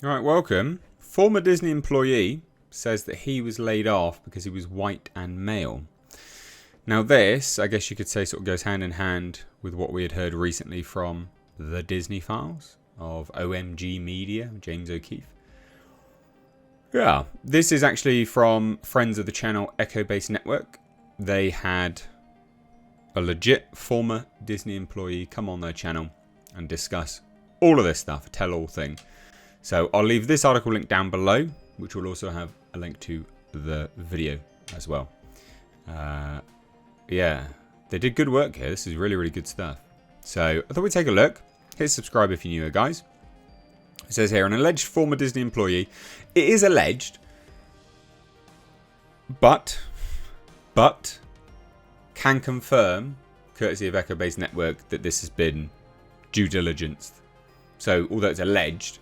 Alright, welcome. Former Disney employee says that he was laid off because he was white and male. Now this, I guess you could say, sort of goes hand in hand with what we had heard recently from the Disney Files of OMG Media, James O'Keefe. Yeah, this is actually from friends of the channel Echo Base Network. They had a legit former Disney employee come on their channel and discuss all of this stuff, a tell-all thing. So I'll leave this article link down below, which will also have a link to the video as well. Yeah, they did good work here. This is really, really good stuff. So I thought we'd take a look. Hit subscribe if you're new here, guys. It says here, an alleged former Disney employee. It is alleged, but can confirm, courtesy of Echo Base Network, that this has been due diligence. So although it's alleged,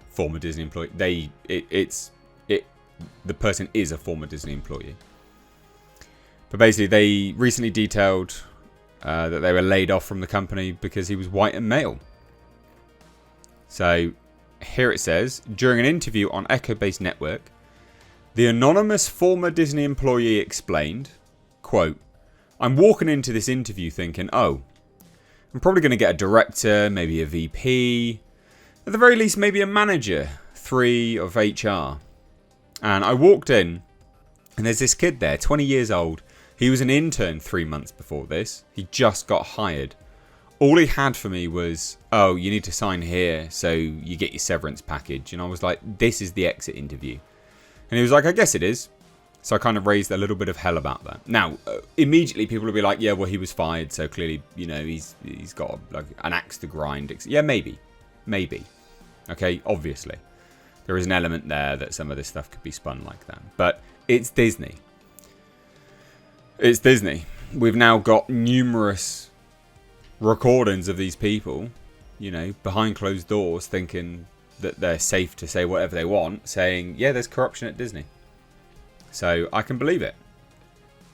former Disney employee, the person is a former Disney employee. But basically, they recently detailed that they were laid off from the company because he was white and male. So here it says, during an interview on Echo Base Network, the anonymous former Disney employee explained, quote, I'm walking into this interview thinking, oh, I'm probably going to get a director, maybe a VP, at the very least maybe a manager, 3 of HR. And I walked in, and there's this kid there, 20 years old. He was an intern 3 months before this. He just got hired. All he had for me was, oh, you need to sign here so you get your severance package. And I was like, this is the exit interview. And he was like, I guess it is. So I kind of raised a little bit of hell about that. Now, immediately people will be like, yeah, well, he was fired. So clearly, you know, he's got like an axe to grind. Yeah, maybe. Okay, obviously. There is an element there that some of this stuff could be spun like that. But it's Disney. It's Disney. We've now got numerous recordings of these people, you know, behind closed doors thinking that they're safe to say whatever they want, saying, yeah, there's corruption at Disney. So I can believe it.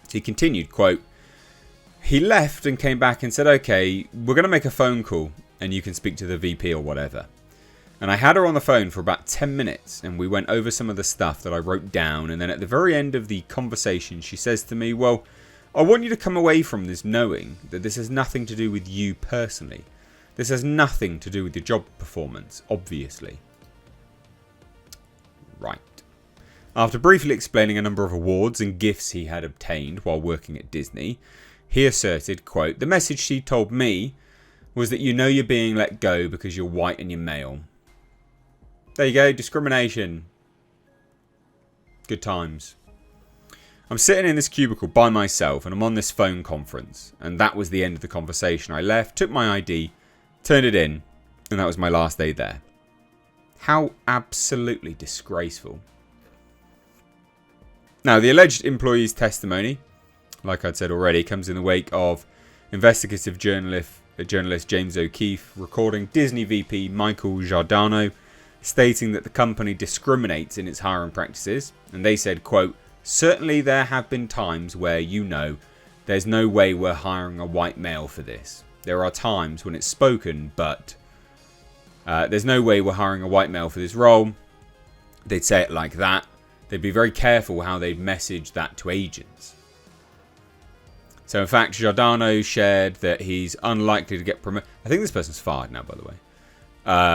So he continued, quote, he left and came back and said, okay, we're going to make a phone call and you can speak to the VP or whatever. And I had her on the phone for about 10 minutes and we went over some of the stuff that I wrote down. And then at the very end of the conversation, she says to me, well, I want you to come away from this knowing that this has nothing to do with you personally. This has nothing to do with your job performance, obviously. Right. After briefly explaining a number of awards and gifts he had obtained while working at Disney, he asserted, quote, the message she told me was that you know you're being let go because you're white and you're male. There you go, discrimination. Good times. I'm sitting in this cubicle by myself and I'm on this phone conference. And that was the end of the conversation. I left, took my ID, turned it in, and that was my last day there. How absolutely disgraceful. Now, the alleged employee's testimony, like I'd said already, comes in the wake of investigative journalist James O'Keefe recording Disney VP Michael Giordano stating that the company discriminates in its hiring practices. And they said, quote, certainly there have been times where, you know, there's no way we're hiring a white male for this. There are times when it's spoken, but there's no way we're hiring a white male for this role. They'd say it like that. They'd be very careful how they message that to agents. So in fact, Giordano shared that he's unlikely to get promoted. I think this person's fired now, by the way.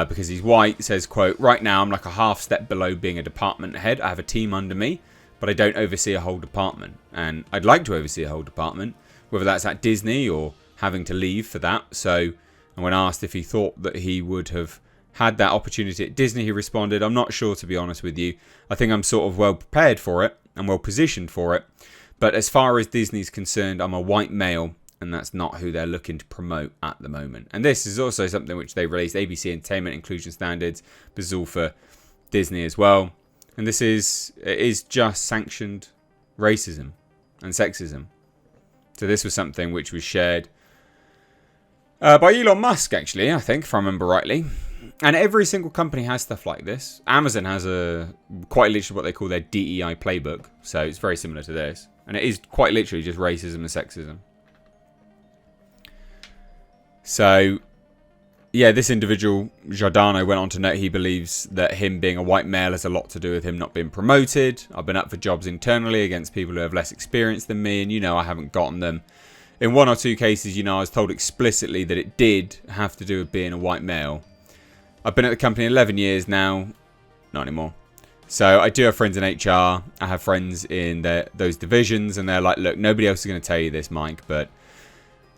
Because he's white. It says, quote, right now I'm like a half step below being a department head. I have a team under me, but I don't oversee a whole department. And I'd like to oversee a whole department, whether that's at Disney or having to leave for that. So, and when asked if he thought that he would have had that opportunity at Disney, he responded, I'm not sure, to be honest with you. I think I'm sort of well prepared for it and well positioned for it. But as far as Disney's concerned, I'm a white male, and that's not who they're looking to promote at the moment. And this is also something which they released, ABC Entertainment Inclusion Standards, this is all for Disney as well. And this is just sanctioned racism and sexism. So this was something which was shared by Elon Musk, actually, I think, if I remember rightly. And every single company has stuff like this. Amazon has quite literally what they call their DEI playbook. So it's very similar to this. And it is quite literally just racism and sexism. So, yeah, this individual, Giordano, went on to note he believes that him being a white male has a lot to do with him not being promoted. I've been up for jobs internally against people who have less experience than me, and, I haven't gotten them. In 1 or 2 cases, I was told explicitly that it did have to do with being a white male. I've been at the company 11 years now. Not anymore. So I do have friends in HR. I have friends in those divisions, and they're like, look, nobody else is going to tell you this, Mike, but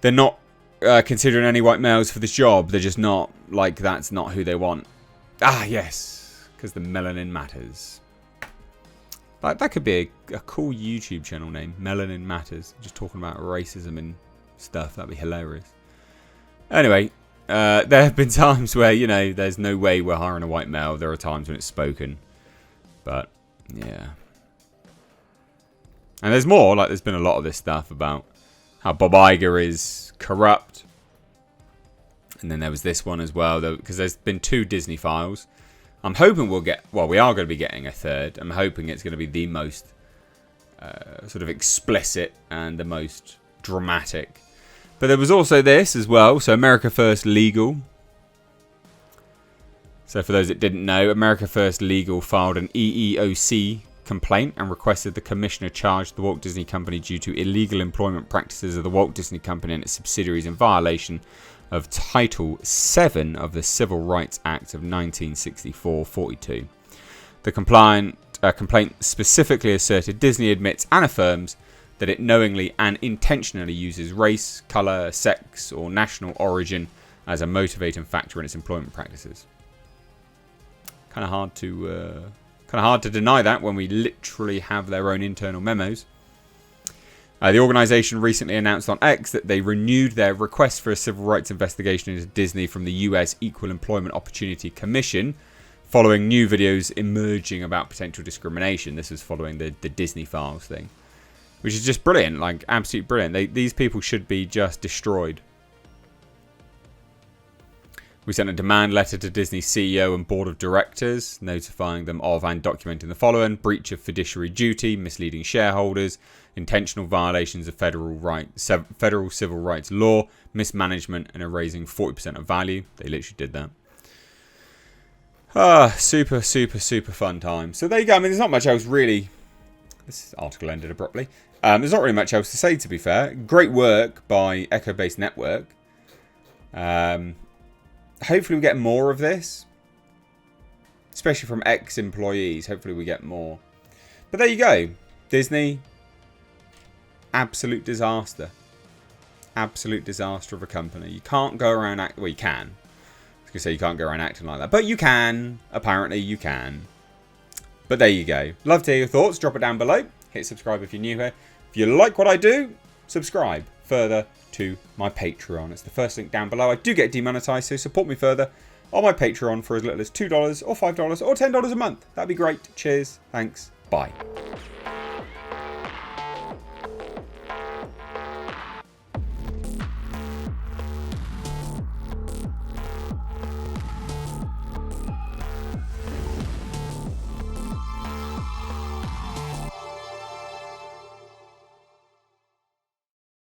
they're not considering any white males for this job. They're just not, like, that's not who they want. Ah, yes, because the melanin matters. That could be a cool YouTube channel name, Melanin Matters. Just talking about racism and stuff. That'd be hilarious. Anyway, there have been times where, there's no way we're hiring a white male. There are times when it's spoken. But, yeah. And there's more. Like, there's been a lot of this stuff about how Bob Iger is corrupt. And then there was this one as well, because there's been 2 Disney files. I'm hoping we are going to be getting a third. I'm hoping it's going to be the most sort of explicit and the most dramatic. But there was also this as well. So America First Legal. So for those that didn't know, America First Legal filed an EEOC complaint and requested the commissioner charge the Walt Disney Company due to illegal employment practices of the Walt Disney Company and its subsidiaries in violation of Title VII of the Civil Rights Act of 1964-42. The complaint specifically asserted Disney admits and affirms that it knowingly and intentionally uses race, colour, sex, or national origin as a motivating factor in its employment practices. Kind of hard to deny that when we literally have their own internal memos. The organisation recently announced on X that they renewed their request for a civil rights investigation into Disney from the US Equal Employment Opportunity Commission, following new videos emerging about potential discrimination. This was following the Disney Files thing, which is just brilliant, like absolutely brilliant. These people should be just destroyed. We sent a demand letter to Disney's CEO and board of directors, notifying them of and documenting the following: breach of fiduciary duty, misleading shareholders, intentional violations of federal civil rights law, mismanagement, and erasing 40% of value. They literally did that. Super, super, super fun time. So there you go. I mean, there's not much else really. This article ended abruptly. There's not really much else to say, to be fair. Great work by Echo Base Network. Hopefully we get more of this, especially from ex-employees. Hopefully we get more. But there you go. Disney, absolute disaster. Absolute disaster of a company. You can't go around acting... Well, you can. I was going to say you can't go around acting like that. But you can. Apparently you can. But there you go. Love to hear your thoughts. Drop it down below. Hit subscribe if you're new here. If you like what I do, subscribe further to my Patreon. It's the first link down below. I do get demonetized, so support me further on my Patreon for as little as $2 or $5 or $10 a month. That'd be great. Cheers. Thanks. Bye.